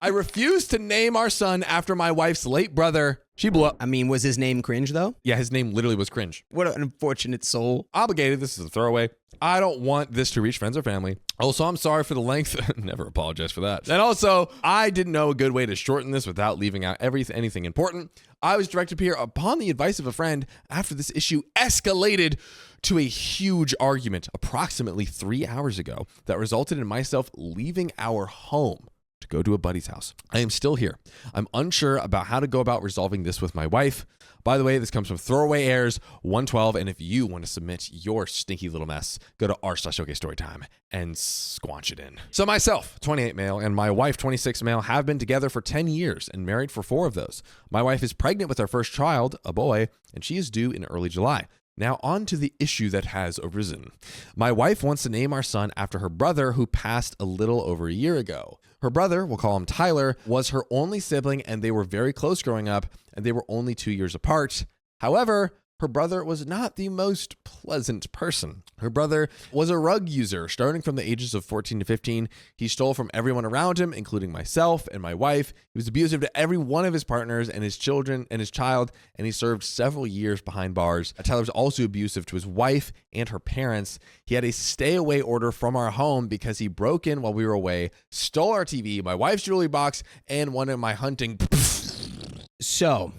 I refuse to name our son after my wife's late brother. She blew up. I mean, was his name cringe, though? Yeah, his name literally was cringe. What an unfortunate soul. Obligated. This is a throwaway. I don't want this to reach friends or family. Also, I'm sorry for the length. Never apologize for that. And also, I didn't know a good way to shorten this without leaving out anything important. I was directed here upon the advice of a friend after this issue escalated to a huge argument approximately 3 hours ago that resulted in myself leaving our home to go to a buddy's house. I am still here. I'm unsure about how to go about resolving this with my wife. By the way, this comes from Throwaway Airs 112, and if you want to submit your stinky little mess, go to r/OKStorytime and squanch it in. So myself, 28 male, and my wife, 26 male, have been together for 10 years and married for 4 of those. My wife is pregnant with our first child, a boy, and she is due in early July. Now on to the issue that has arisen. My wife wants to name our son after her brother who passed a little over a year ago. Her brother, we'll call him Tyler, was her only sibling and they were very close growing up and they were only 2 years apart. However, her brother was not the most pleasant person. Her brother was a rug user starting from the ages of 14 to 15. He stole from everyone around him, including myself and my wife. He was abusive to every one of his partners and his children and his child, and he served several years behind bars. Tyler was also abusive to his wife and her parents. He had a stay away order from our home because he broke in while we were away, stole our TV, my wife's jewelry box, and one of my hunting. So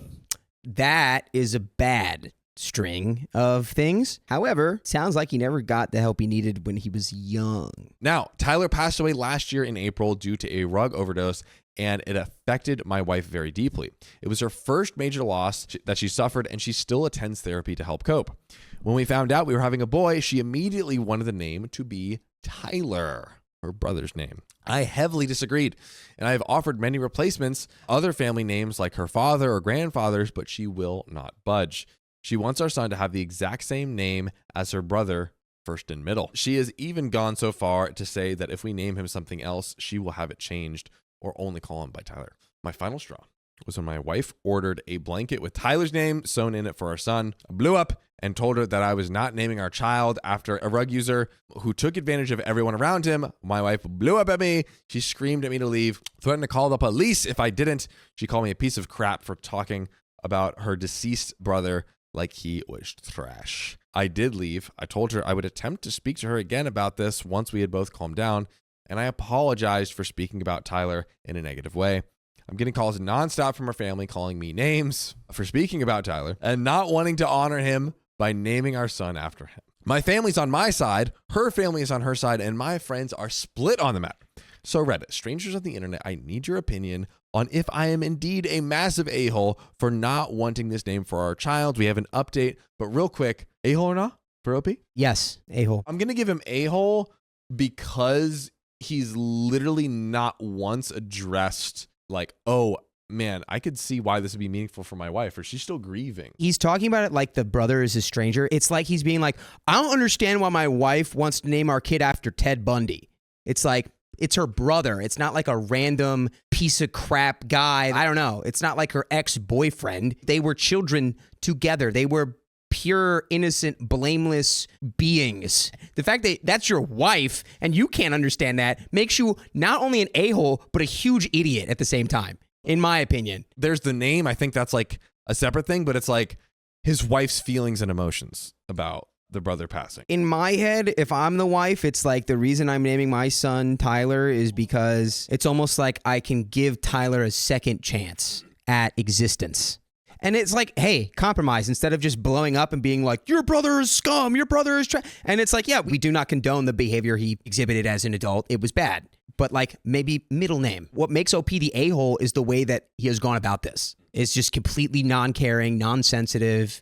that is a bad string of things. However, sounds like he never got the help he needed when he was young. Now, Tyler passed away last year in April due to a rug overdose, and it affected my wife very deeply. It was her first major loss that she suffered, and she still attends therapy to help cope. When we found out we were having a boy, she immediately wanted the name to be Tyler, her brother's name. I heavily disagreed, and I have offered many replacements, other family names like her father or grandfather's, but she will not budge. She wants our son to have the exact same name as her brother, first and middle. She has even gone so far to say that if we name him something else, she will have it changed or only call him by Tyler. My final straw was when my wife ordered a blanket with Tyler's name sewn in it for our son. I blew up and told her that I was not naming our child after a rug user who took advantage of everyone around him. My wife blew up at me. She screamed at me to leave, threatened to call the police if I didn't. She called me a piece of crap for talking about her deceased brother like he was trash. I did leave. I told her I would attempt to speak to her again about this once we had both calmed down, and I apologized for speaking about Tyler in a negative way. I'm getting calls nonstop from her family calling me names for speaking about Tyler and not wanting to honor him by naming our son after him. My family's on my side, her family is on her side, and my friends are split on the matter. So Reddit, strangers on the internet, I need your opinion on if I am indeed a massive a-hole for not wanting this name for our child. We have an update, but real quick, a-hole or not for OP? Yes, a-hole. I'm going to give him a-hole because he's literally not once addressed like, oh man, I could see why this would be meaningful for my wife, or she's still grieving. He's talking about it like the brother is a stranger. It's like he's being like, I don't understand why my wife wants to name our kid after Ted Bundy. It's like, it's her brother. It's not like a random piece of crap guy. I don't know. It's not like her ex-boyfriend. They were children together. They were pure, innocent, blameless beings. The fact that that's your wife and you can't understand that makes you not only an a-hole, but a huge idiot at the same time, in my opinion. There's the name. I think that's like a separate thing, but it's like his wife's feelings and emotions about the brother passing. In my head, if I'm the wife, it's like the reason I'm naming my son Tyler is because it's almost like I can give Tyler a second chance at existence. And it's like, hey, compromise instead of just blowing up and being like, your brother is scum, your brother is trash. And it's like, yeah, we do not condone the behavior he exhibited as an adult. It was bad. But like maybe middle name. What makes OP the a-hole is the way that he has gone about this. It's just completely non-caring, non-sensitive,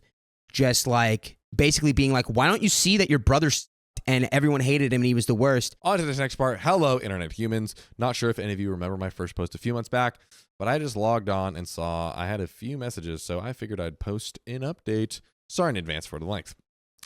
just like basically being like, why don't you see that your brother's and everyone hated him and he was the worst? On to this next part. Hello, internet humans. Not sure if any of you remember my first post a few months back, but I just logged on and saw I had a few messages, so I figured I'd post an update. Sorry in advance for the length.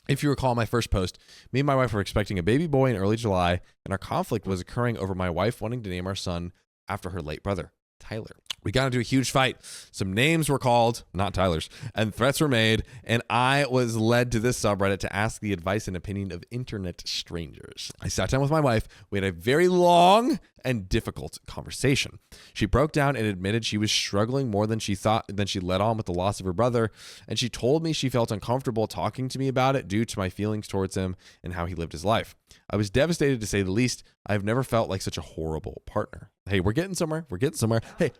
If you recall my first post, me and my wife were expecting a baby boy in early July, and our conflict was occurring over my wife wanting to name our son after her late brother. Tyler. We got into a huge fight. Some names were called, not Tyler's, and threats were made, and I was led to this subreddit to ask the advice and opinion of internet strangers. I sat down with my wife. We had a very long and difficult conversation. She broke down and admitted she was struggling more than she thought, than she let on with the loss of her brother, and she told me she felt uncomfortable talking to me about it due to my feelings towards him and how he lived his life. I was devastated, to say the least. I've never felt like such a horrible partner. Hey, we're getting somewhere. We're getting somewhere. Hey,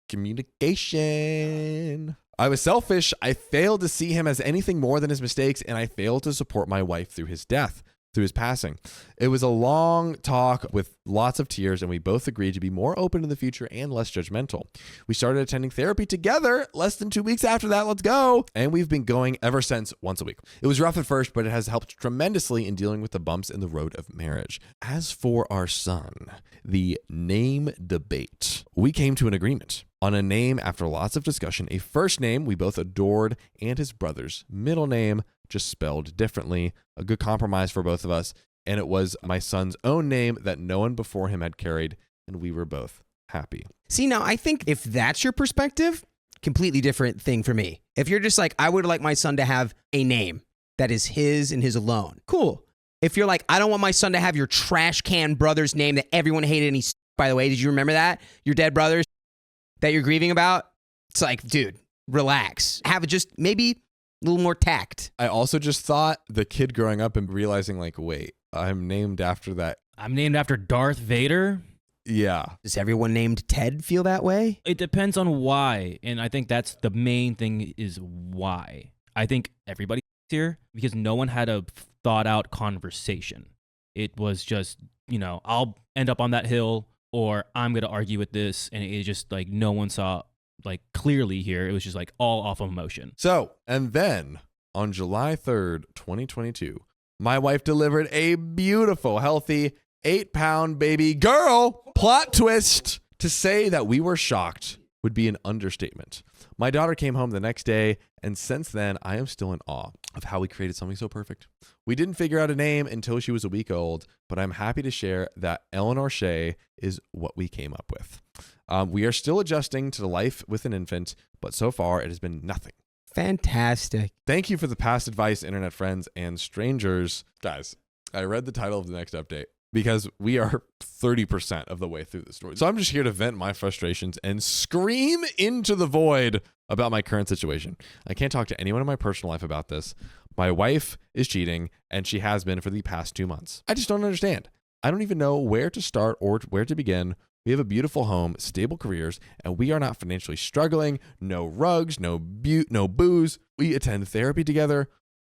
communication. I was selfish. I failed to see him as anything more than his mistakes, and I failed to support my wife through his death, through his passing. It was a long talk with lots of tears, and we both agreed to be more open in the future and less judgmental. We started attending therapy together less than 2 weeks after that. Let's go. And we've been going ever since, once a week. It was rough at first, but it has helped tremendously in dealing with the bumps in the road of marriage. As for our son, the name debate, we came to an agreement on a name after lots of discussion, a first name we both adored, and his brother's middle name, just spelled differently, a good compromise for both of us. And it was my son's own name that no one before him had carried, and we were both happy. See, now I think if that's your perspective, completely different thing for me. If you're just like, I would like my son to have a name that is his and his alone. Cool. If you're like, I don't want my son to have your trash can brother's name that everyone hated and he's, by the way, did you remember that? Your dead brother that you're grieving about? It's like, dude, relax. Have just maybe a little more tact. I also just thought the kid growing up and realizing like, wait, I'm named after that. I'm named after Darth Vader. Yeah. Does everyone named Ted feel that way? It depends on why. And I think that's the main thing is why. I think everybody's here because no one had a thought out conversation. It was just, I'll end up on that hill or I'm going to argue with this. And it just like no one saw like clearly here. It was just like all off of emotion. So, and then on July 3rd, 2022, my wife delivered a beautiful, healthy 8-pound baby girl. Plot twist. To say that we were shocked would be an understatement. My daughter came home the next day, and since then, I am still in awe of how we created something so perfect. We didn't figure out a name until she was a week old, but I'm happy to share that Eleanor Shea is what we came up with. We are still adjusting to the life with an infant, but so far it has been nothing. Fantastic. Thank you for the past advice, internet friends and strangers. Guys, I read the title of the next update because we are 30% of the way through the story. So I'm just here to vent my frustrations and scream into the void about my current situation. I can't talk to anyone in my personal life about this. My wife is cheating, and she has been for the past 2 months. I just don't understand. I don't even know where to start or where to begin. We have a beautiful home, stable careers, and we are not financially struggling. No rugs, no booze. We attend therapy together.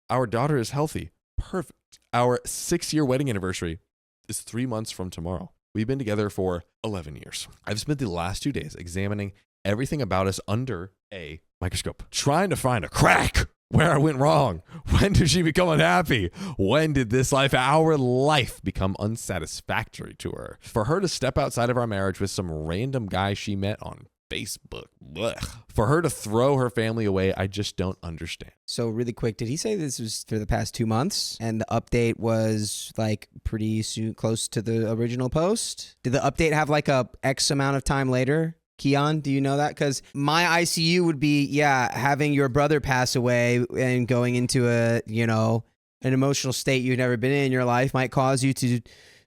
Our daughter is healthy. Perfect. Our 6-year wedding anniversary is 3 months from tomorrow. We've been together for 11 years. I've spent the last 2 days examining everything about us under a microscope, trying to find a crack where I went wrong. When did she become unhappy? When did our life become unsatisfactory to her? For her to step outside of our marriage with some random guy she met on Facebook. Blech. For her to throw her family away, I just don't understand. So really quick, did he say this was for the past 2 months and the update was like pretty soon, close to the original post? Did the update have like a X amount of time later? Keon, do you know that? Because my ICU would be, having your brother pass away and going into an emotional state you've never been in your life might cause you to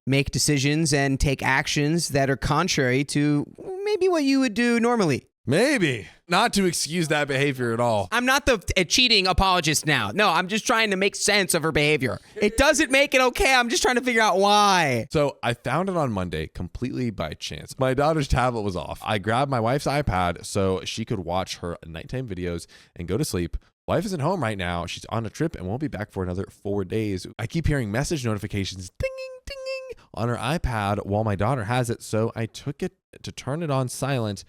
make decisions and take actions that are contrary to maybe what you would do normally. Maybe. Not to excuse that behavior at all. I'm not a cheating apologist now. No, I'm just trying to make sense of her behavior. It doesn't make it okay. I'm just trying to figure out why. So I found it on Monday completely by chance. My daughter's tablet was off. I grabbed my wife's iPad so she could watch her nighttime videos and go to sleep. Wife isn't home right now. She's on a trip and won't be back for another 4 days. I keep hearing message notifications dinging, dinging on her iPad while my daughter has it. So I took it to turn it on silent,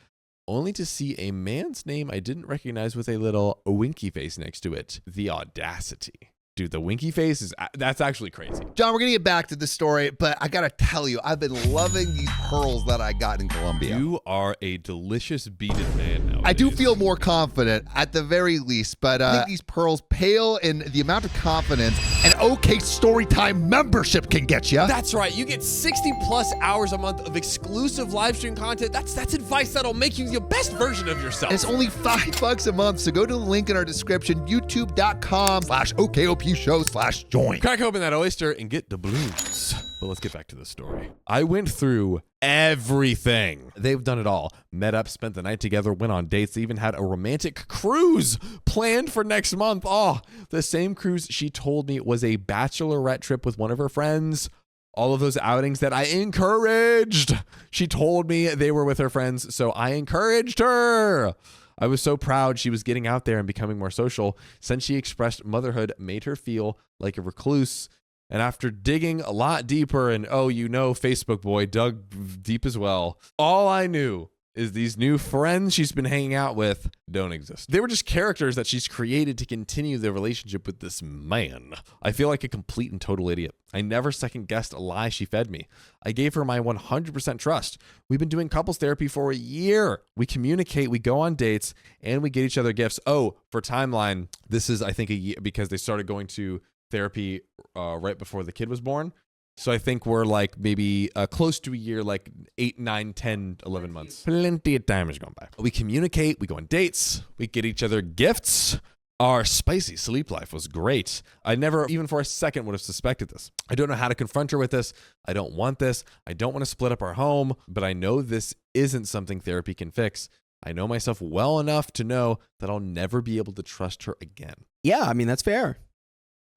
only to see a man's name I didn't recognize with a little winky face next to it. The audacity. Dude, the winky face that's actually crazy. John, we're going to get back to the story, but I got to tell you, I've been loving these pearls that I got in Colombia. You are a delicious beaded man now. I do feel more confident at the very least, but I think these pearls pale in the amount of confidence an OK Storytime membership can get you. That's right. You get 60 plus hours a month of exclusive live stream content. That's advice that'll make you the best version of yourself. And it's only $5 a month, so go to the link in our description, youtube.com/OKOP show/join. Crack open that oyster and get the blues. But let's get back to the story. I went through everything. They've done it all. Met up, spent the night together, went on dates, even had a romantic cruise planned for next month. Oh, the same cruise she told me was a bachelorette trip with one of her friends. All of those outings that I encouraged. She told me they were with her friends, so I encouraged her. I was so proud she was getting out there and becoming more social. Since she expressed motherhood made her feel like a recluse. And after digging a lot deeper and, Facebook boy dug deep as well, all I knew is these new friends she's been hanging out with don't exist. They were just characters that she's created to continue the relationship with this man. I feel like a complete and total idiot. I never second guessed a lie she fed me. I gave her my 100% trust. We've been doing couples therapy for a year. We communicate, we go on dates, and we get each other gifts. Oh, for timeline, this is, I think, a year because they started going to therapy right before the kid was born. So I think we're like maybe close to a year, like 8, 9, 10, 11 months. Plenty of time has gone by. We communicate, we go on dates, we get each other gifts. Our spicy sleep life was great. I never, even for a second, would have suspected this. I don't know how to confront her with this. I don't want this. I don't want to split up our home, but I know this isn't something therapy can fix. I know myself well enough to know that I'll never be able to trust her again. Yeah, I mean, that's fair.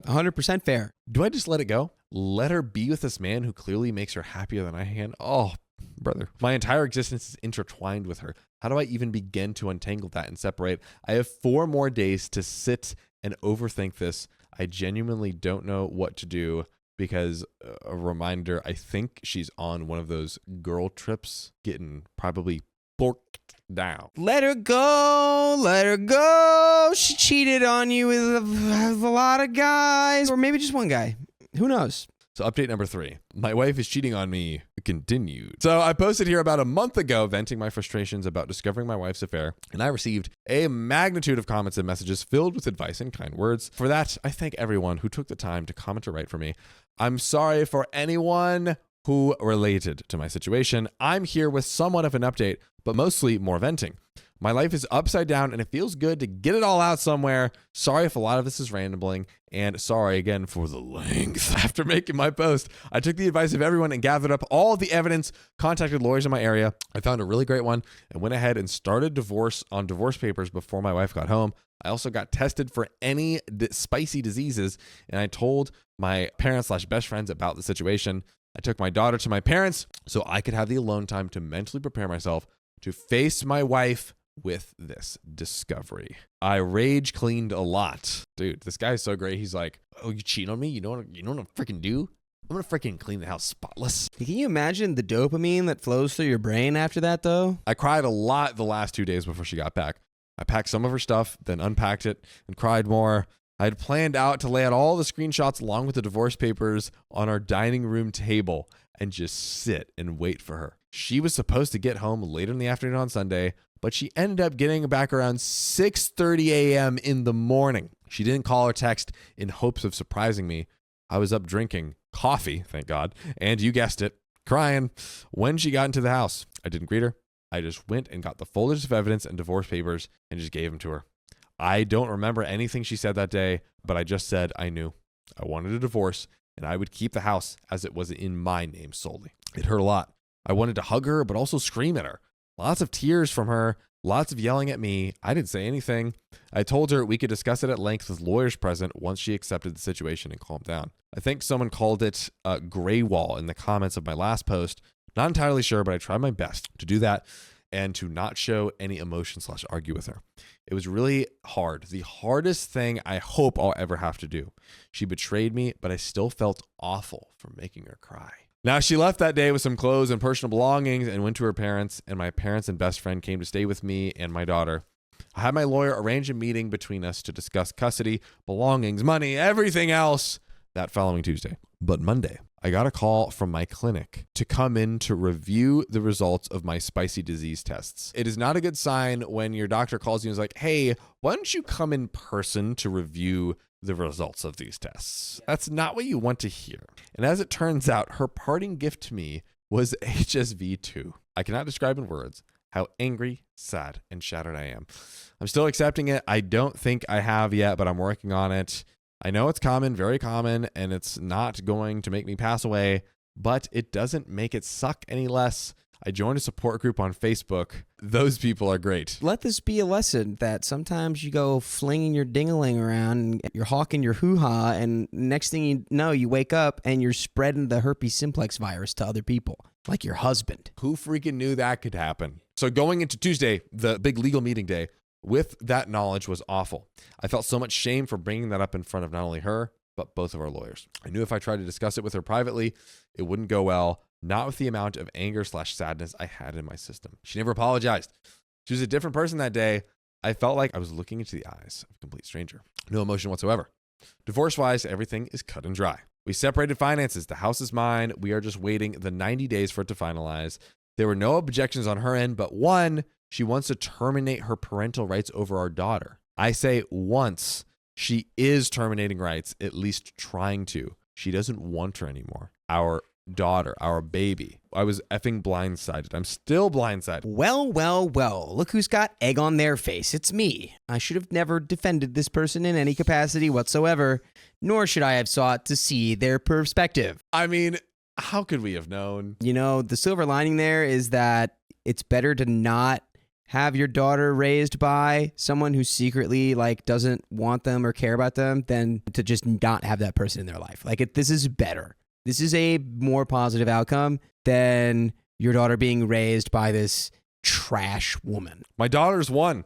100% fair. Do I just let it go? Let her be with this man who clearly makes her happier than I can? Oh, brother. My entire existence is intertwined with her. How do I even begin to untangle that and separate? I have 4 more days to sit and overthink this. I genuinely don't know what to do because, a reminder, I think she's on one of those girl trips getting probably borked down. Let her go. Let her go. She cheated on you with a lot of guys, or maybe just one guy. Who knows? So update number 3. My wife is cheating on me. Continued. So I posted here about a month ago venting my frustrations about discovering my wife's affair, and I received a magnitude of comments and messages filled with advice and kind words. For that, I thank everyone who took the time to comment or write for me. I'm sorry for anyone who related to my situation. I'm here with somewhat of an update, but mostly more venting. My life is upside down and it feels good to get it all out somewhere. Sorry if a lot of this is rambling, and sorry again for the length. After making my post, I took the advice of everyone and gathered up all the evidence, contacted lawyers in my area. I found a really great one and went ahead and started divorce papers before my wife got home. I also got tested for any spicy diseases, and I told my parents/best friends about the situation. I took my daughter to my parents so I could have the alone time to mentally prepare myself to face my wife with this discovery. I rage cleaned a lot. Dude, this guy is so great. He's like, oh, you cheat on me? You know what I'm freaking do? I'm gonna freaking clean the house spotless. Can you imagine the dopamine that flows through your brain after that, though? I cried a lot the last 2 days before she got back. I packed some of her stuff, then unpacked it and cried more. I had planned out to lay out all the screenshots along with the divorce papers on our dining room table and just sit and wait for her. She was supposed to get home later in the afternoon on Sunday, but she ended up getting back around 6:30 a.m. in the morning. She didn't call or text in hopes of surprising me. I was up drinking coffee, thank God, and you guessed it, crying. When she got into the house, I didn't greet her. I just went and got the folders of evidence and divorce papers and just gave them to her. I don't remember anything she said that day, but I just said I knew. I wanted a divorce, and I would keep the house as it was in my name solely. It hurt a lot. I wanted to hug her, but also scream at her. Lots of tears from her, lots of yelling at me. I didn't say anything. I told her we could discuss it at length with lawyers present once she accepted the situation and calmed down. I think someone called it a gray wall in the comments of my last post. Not entirely sure, but I tried my best to do that and to not show any emotion/argue with her. It was really hard. The hardest thing I hope I'll ever have to do. She betrayed me, but I still felt awful for making her cry. Now, she left that day with some clothes and personal belongings and went to her parents, and my parents and best friend came to stay with me and my daughter. I had my lawyer arrange a meeting between us to discuss custody, belongings, money, everything else that following Tuesday. But Monday, I got a call from my clinic to come in to review the results of my spicy disease tests. It is not a good sign when your doctor calls you and is like, hey, why don't you come in person to review the results of these tests? That's not what you want to hear. And as it turns out, her parting gift to me was HSV2. I cannot describe in words how angry, sad, and shattered I am. I'm still accepting it. I don't think I have yet, but I'm working on it. I know it's common, very common, and it's not going to make me pass away, but it doesn't make it suck any less. I joined a support group on Facebook. Those people are great. Let this be a lesson that sometimes you go flinging your ding-a-ling around and you're hawking your hoo-ha, and next thing you know, you wake up and you're spreading the herpes simplex virus to other people, like your husband. Who freaking knew that could happen? So going into Tuesday, the big legal meeting day, with that knowledge was awful. I felt so much shame for bringing that up in front of not only her, but both of our lawyers. I knew if I tried to discuss it with her privately, it wouldn't go well, not with the amount of anger/sadness I had in my system. She never apologized. She was a different person that day. I felt like I was looking into the eyes of a complete stranger. No emotion whatsoever. Divorce-wise, everything is cut and dry. We separated finances. The house is mine. We are just waiting the 90 days for it to finalize. There were no objections on her end, but one, she wants to terminate her parental rights over our daughter. I say once. She is terminating rights, at least trying to. She doesn't want her anymore. Our daughter, our baby. I was effing blindsided. I'm still blindsided. Well, well, well, look who's got egg on their face. It's me. I should have never defended this person in any capacity whatsoever, nor should I have sought to see their perspective. I mean, how could we have known? You know, the silver lining there is that it's better to not have your daughter raised by someone who secretly doesn't want them or care about them than to just not have that person in their life. This is better. This is a more positive outcome than your daughter being raised by this trash woman. My daughter's one,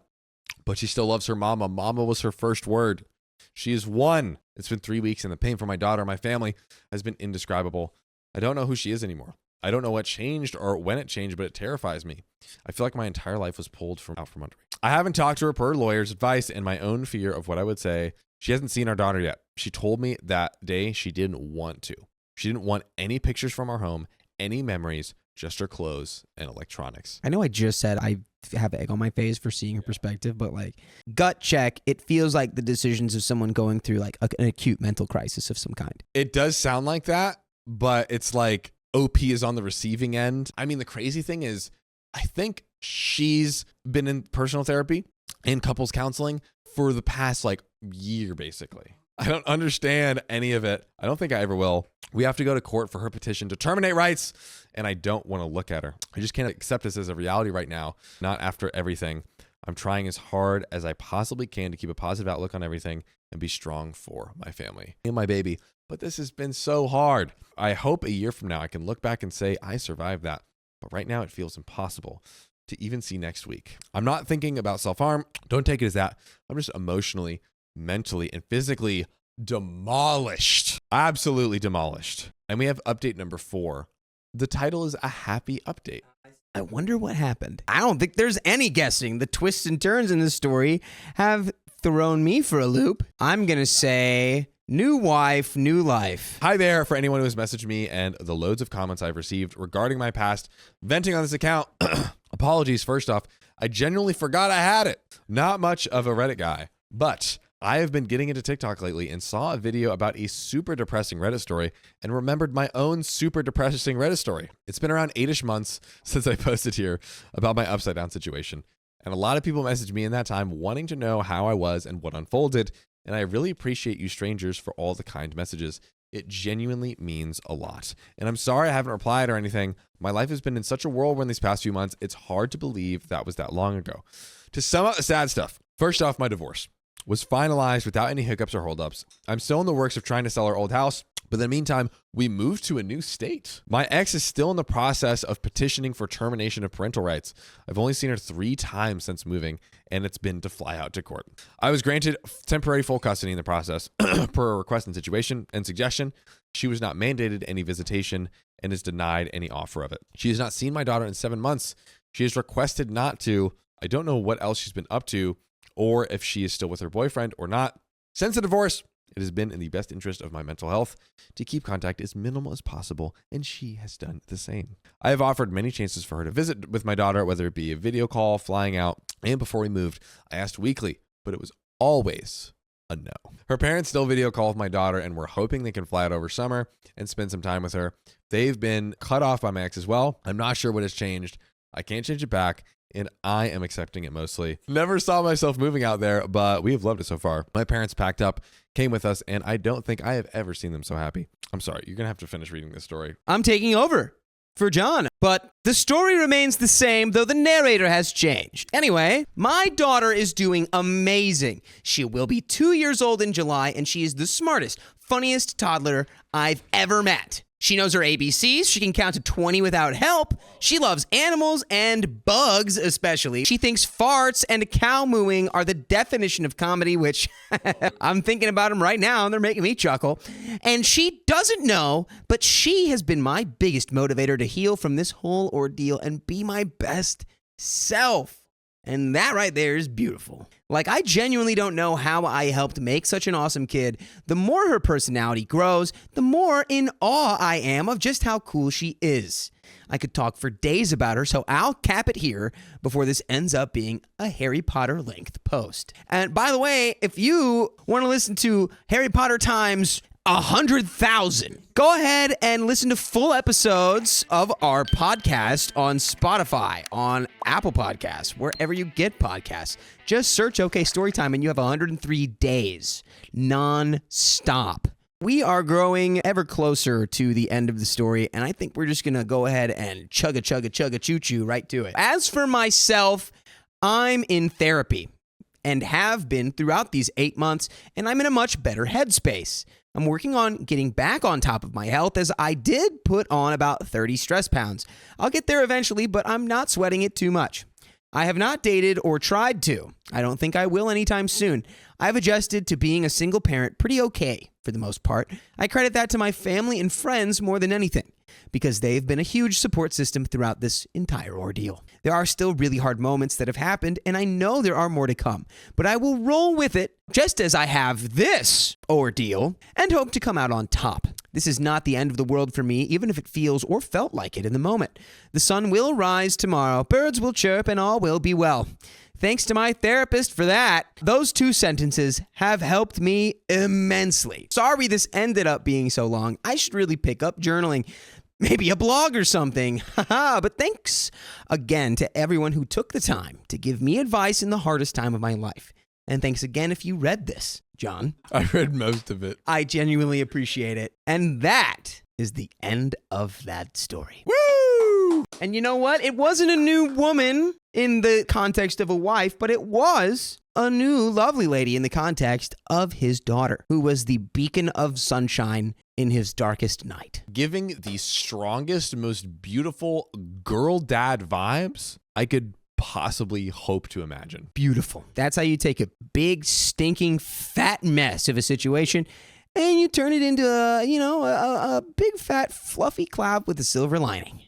but she still loves her mama. Mama was her first word. She is one. It's been 3 weeks, and the pain for my daughter and my family has been indescribable. I don't know who she is anymore. I don't know what changed or when it changed, but it terrifies me. I feel like my entire life was pulled out from under me. I haven't talked to her per lawyer's advice and my own fear of what I would say. She hasn't seen our daughter yet. She told me that day she didn't want to. She didn't want any pictures from our home, any memories, just her clothes and electronics. I know I just said I have egg on my face for seeing her perspective, but gut check, it feels like the decisions of someone going through an acute mental crisis of some kind. It does sound like that, but it's like OP is on the receiving end. I mean, the crazy thing is, I think she's been in personal therapy and couples counseling for the past year, basically. I don't understand any of it. I don't think I ever will. We have to go to court for her petition to terminate rights, and I don't want to look at her. I just can't accept this as a reality right now, not after everything. I'm trying as hard as I possibly can to keep a positive outlook on everything and be strong for my family and my baby. But this has been so hard. I hope a year from now I can look back and say I survived that. But right now it feels impossible to even see next week. I'm not thinking about self-harm. Don't take it as that. I'm just emotionally, mentally, and physically demolished. Absolutely demolished. And we have update number 4. The title is A Happy Update. I wonder what happened. I don't think there's any guessing. The twists and turns in this story have thrown me for a loop. I'm going to say new wife, new life. Hi there for anyone who has messaged me and the loads of comments I've received regarding my past venting on this account. Apologies. First off, I genuinely forgot I had it. Not much of a Reddit guy, but I have been getting into TikTok lately and saw a video about a super depressing Reddit story and remembered my own super depressing Reddit story. It's been around 8-ish months since I posted here about my upside down situation. And a lot of people messaged me in that time wanting to know how I was and what unfolded. And I really appreciate you strangers for all the kind messages. It genuinely means a lot. And I'm sorry I haven't replied or anything. My life has been in such a whirlwind these past few months. It's hard to believe that was that long ago. To sum up the sad stuff, first off, my divorce was finalized without any hiccups or holdups. I'm still in the works of trying to sell our old house, but in the meantime, we moved to a new state. My ex is still in the process of petitioning for termination of parental rights. I've only seen her 3 times since moving, and it's been to fly out to court. I was granted temporary full custody in the process per a request and situation and suggestion. She was not mandated any visitation and is denied any offer of it. She has not seen my daughter in 7 months. She has requested not to. I don't know what else she's been up to, or if she is still with her boyfriend or not. Since the divorce, It has been in the best interest of my mental health to keep contact as minimal as possible, and she has done the same. I have offered many chances for her to visit with my daughter, whether it be a video call, flying out, and before we moved, I asked weekly, but it was always a no. Her parents still video call with my daughter, and we're hoping they can fly out over summer and spend some time with her. They've been cut off by my ex as well. I'm not sure what has changed. I can't change it back, and I am accepting it mostly. Never saw myself moving out there, but we have loved it so far. My parents packed up, came with us, and I don't think I have ever seen them so happy. I'm sorry, you're going to have to finish reading this story. I'm taking over for John, but the story remains the same, though the narrator has changed. Anyway, my daughter is doing amazing. She will be 2 years old in July, and she is the smartest, funniest toddler I've ever met. She knows her ABCs. She can count to 20 without help. She loves animals and bugs, especially. She thinks farts and cow mooing are the definition of comedy, which I'm thinking about them right now, and they're making me chuckle. And she doesn't know, but she has been my biggest motivator to heal from this whole ordeal and be my best self. And that right there is beautiful. Like, I genuinely don't know how I helped make such an awesome kid. The more her personality grows, the more in awe I am of just how cool she is. I could talk for days about her, so I'll cap it here before this ends up being a Harry Potter length post. And by the way, if you want to listen to Harry Potter times 100,000. Go ahead and listen to full episodes of our podcast on Spotify, on Apple Podcasts, wherever you get podcasts. Just search OK Storytime and you have 103 days non-stop. We are growing ever closer to the end of the story, and I think we're just going to go ahead and choo-choo right to it. As for myself, I'm in therapy and have been throughout these 8 months, and I'm in a much better headspace. I'm working on getting back on top of my health, as I did put on about 30 stress pounds. I'll get there eventually, but I'm not sweating it too much. I have not dated or tried to. I don't think I will anytime soon. I've adjusted to being a single parent pretty okay for the most part. I credit that to my family and friends more than anything, because they've been a huge support system throughout this entire ordeal. There are still really hard moments that have happened, and I know there are more to come, but I will roll with it just as I have this ordeal and hope to come out on top. This is not the end of the world for me, even if it feels or felt like it in the moment. The sun will rise tomorrow, birds will chirp, and all will be well. Thanks to my therapist for that. Those 2 sentences have helped me immensely. Sorry this ended up being so long. I should really pick up journaling. Maybe a blog or something. But thanks again to everyone who took the time to give me advice in the hardest time of my life. And thanks again if you read this, John. I read most of it. I genuinely appreciate it. And that is the end of that story. Woo! And you know what? It wasn't a new woman in the context of a wife, but it was a new lovely lady in the context of his daughter, who was the beacon of sunshine in his darkest night. Giving the strongest, most beautiful girl dad vibes I could possibly hope to imagine. Beautiful. That's how you take a big, stinking, fat mess of a situation and you turn it into a big, fat, fluffy cloud with a silver lining.